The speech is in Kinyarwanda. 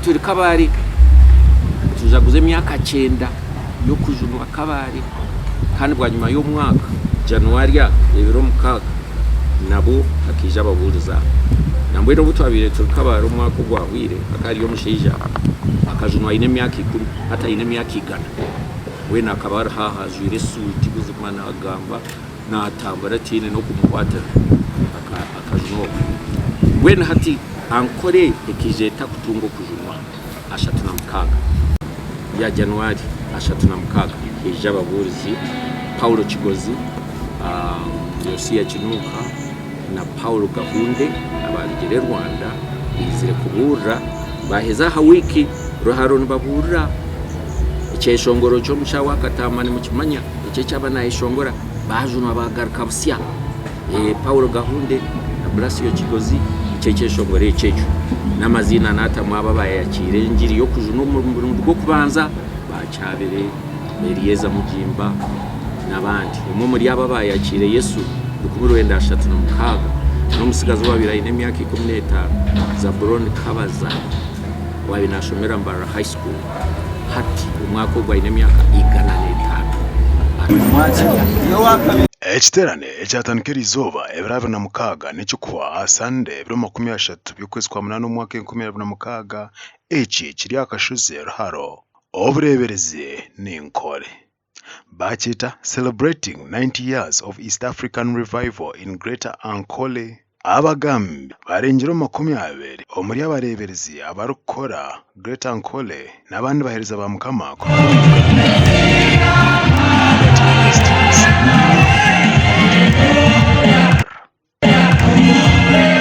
turi kabari tujaguze myaka 9 yo kujunwa kabari kandi bwa nyuma y'umwaka January ibiro mukaga nabo akija ababuriza nambwe no butwabire turi kabari umwaka ugwahwire akari yo mushija akajunwa ine myaka 10 hata ine myaka 100 we nakabara hahazwire suti kuzimana agamba natambara tine no kumukwatira akajunwa we hati ankore ekijeta kutungo kujunwa ashatu na mukaga ya January ashatu na mukaga ija baburizi Paulo Kigozi Yosia Kinuka na Paulo Gahunde abarigere Rwanda izire kubura baheza ha wiki ruharoni babura icyeshongoro cyo mushawa katamani mu kimanya icye cyabana ishongora bajunwa bagaruka busya Paulo Gahunde na Blasio Kigozi icye cyeshongore icyejo n'amazina natamwa ababaye yakire ngiri yo kujuna mu rwo kubanza bacabere Elieza Mujimba nabandi umwe muri ababaye yakire Yesu dukubiro wenda 3 na mukaga no musigazo babira ine myaka 15 Zabron Kabaza wabi nashomera Mbara High School hati umwaka gwa ine myaka 45 Ekiterane ekyatandikira izuba ebirava na mukaga nicyo kuwa Sunday ebiro 30 by'ukwezi kwa 8 umwaka 2026 eki kiri akashuze ruharo obureberezi n'inkore bakita celebrating 90 years of East African revival in Greater Ankole abagambi barengero 20 omuri abareberezi abarukora Greater Ankole n'abandi bahereza ba mukama